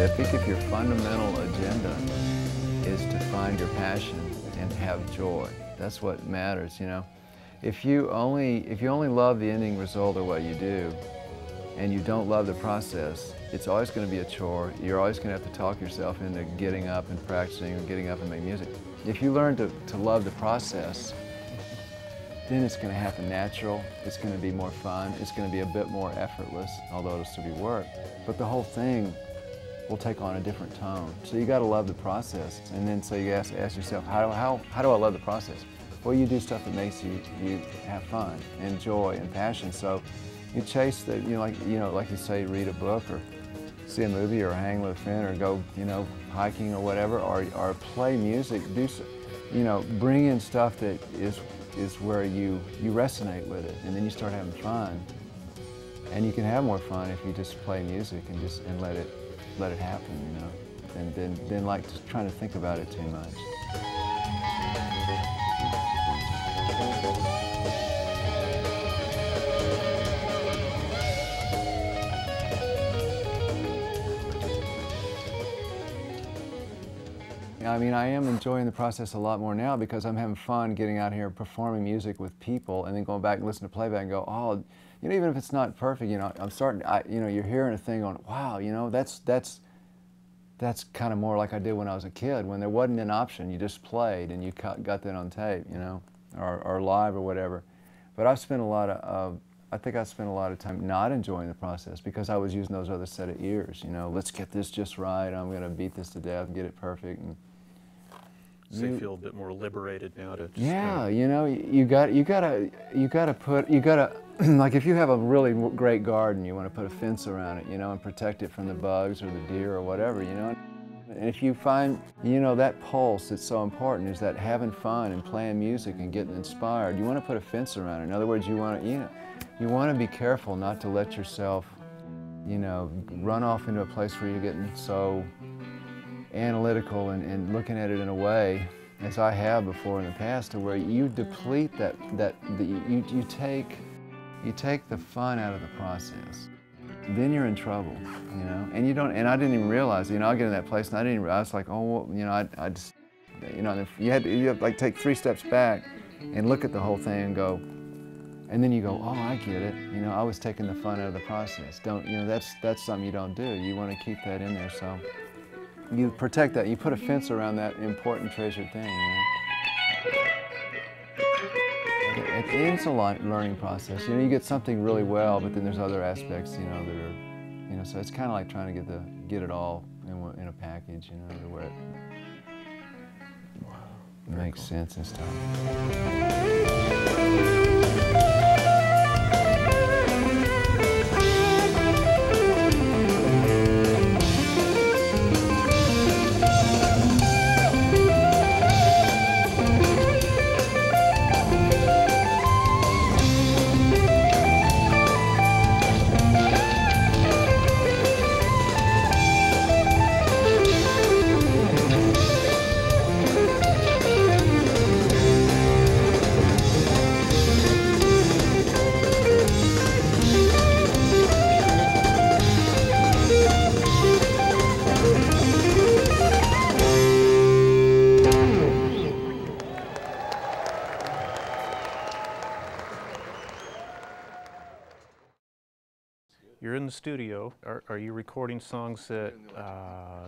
I think if your fundamental agenda is to find your passion and have joy, that's what matters, you know. If you only love the ending result of what you do, and you don't love the process, it's always going to be a chore. You're always going to have to talk yourself into getting up and practicing or getting up and make music. If you learn to love the process, then it's going to happen natural, it's going to be more fun, it's going to be a bit more effortless, although it'll still be work. But the whole thing will take on a different tone. So you got to love the process. And then so you ask yourself, how do I love the process? Well, you do stuff that makes you have fun and joy and passion. So you chase the, like you say, read a book or see a movie or hang with a friend or go, hiking or whatever, or play music, bring in stuff that is where you resonate with it, and then you start having fun. And you can have more fun if you just play music and let it happen, and then like just trying to think about it too much. I mean, I am enjoying the process a lot more now because I'm having fun getting out here performing music with people and then going back and listening to playback and go, oh, even if it's not perfect, I'm starting, you're hearing a thing going, wow, that's kind of more like I did when I was a kid, when there wasn't an option, you just played and you got that on tape, or live or whatever. But I think I spent a lot of time not enjoying the process because I was using those other set of ears, let's get this just right, I'm going to beat this to death and get it perfect. And so you feel a bit more liberated now to just you gotta like if you have a really great garden, you want to put a fence around it, and protect it from the bugs or the deer or whatever, And if you find, that pulse that's so important is that having fun and playing music and getting inspired, you want to put a fence around it. In other words, you want to be careful not to let yourself, run off into a place where you're getting so analytical and looking at it in a way, as I have before in the past, to where you deplete you take the fun out of the process. Then you're in trouble, and you don't. And I didn't even realize, I get in that place and I was like, oh, well, I just, you have to like take 3 steps back and look at the whole thing and go, and then you go, oh, I get it. I was taking the fun out of the process. That's something you don't do. You want to keep that in there, so you protect that. You put a fence around that important treasured thing. It's a learning process. You get something really well, but then there's other aspects, that are, so it's kind of like trying to get it all in a package, to where it makes sense and stuff. You're in the studio. Are you recording songs that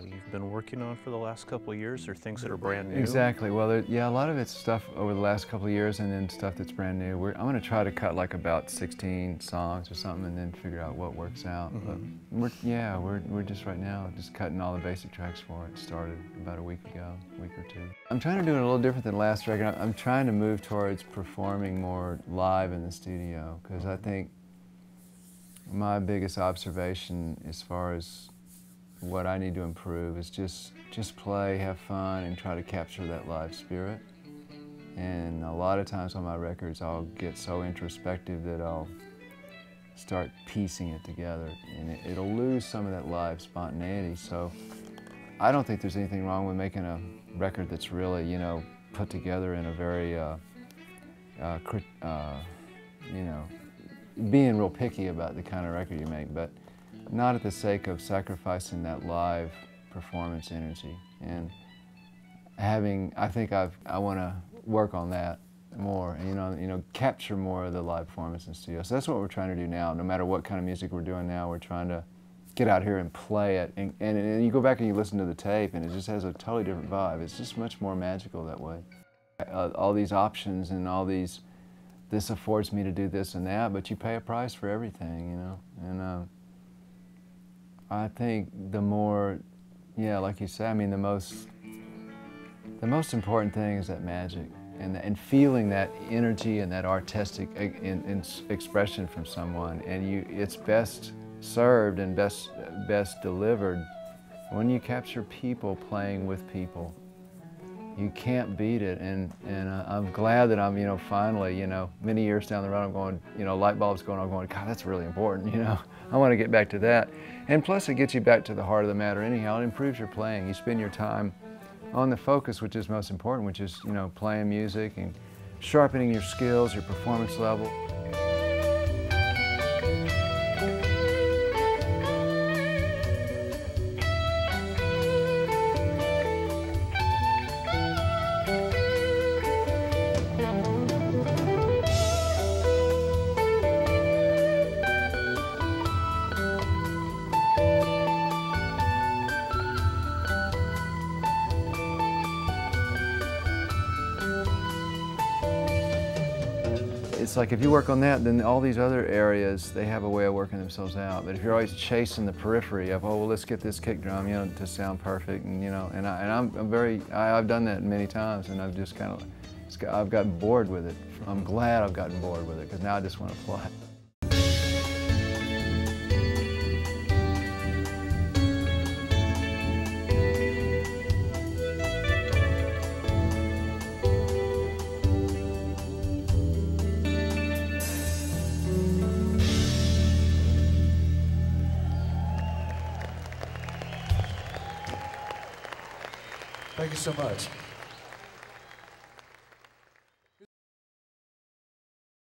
you've been working on for the last couple of years, or things that are brand new? Exactly. Well, a lot of it's stuff over the last couple of years, and then stuff that's brand new. I'm going to try to cut like about 16 songs or something, and then figure out what works out. Mm-hmm. But we're just right now just cutting all the basic tracks for it. Started about a week or 2. I'm trying to do it a little different than last record. I'm trying to move towards performing more live in the studio, because I think my biggest observation as far as what I need to improve is just play, have fun, and try to capture that live spirit. And a lot of times on my records I'll get so introspective that I'll start piecing it together, and it'll lose some of that live spontaneity. So I don't think there's anything wrong with making a record that's really, put together in a very, being real picky about the kind of record you make, but not at the sake of sacrificing that live performance energy. And I think I want to work on that more, and you know, capture more of the live performance in studio. So that's what we're trying to do now. No matter what kind of music we're doing now, we're trying to get out here and play it. And you go back and you listen to the tape, and it just has a totally different vibe. It's just much more magical that way. All these options and all these, this affords me to do this and that, but you pay a price for everything, you know. And I think the more, yeah, like you say, I mean, the most important thing is that magic. And feeling that energy and that artistic expression from someone, and it's best served and best delivered when you capture people playing with people. You can't beat it, and I'm glad that I'm, you know, finally, you know, many years down the road, I'm going, you know, light bulbs going on, going, God, that's really important, you know. I want to get back to that, and plus it gets you back to the heart of the matter. Anyhow, it improves your playing. You spend your time on the focus, which is most important, which is, you know, playing music and sharpening your skills, your performance level. It's like if you work on that, then all these other areas, they have a way of working themselves out. But if you're always chasing the periphery of, oh, well, let's get this kick drum, you know, to sound perfect, and you know, I've done that many times, and I've just kind of, I've gotten bored with it. I'm glad I've gotten bored with it, because now I just want to play. Thank you so much.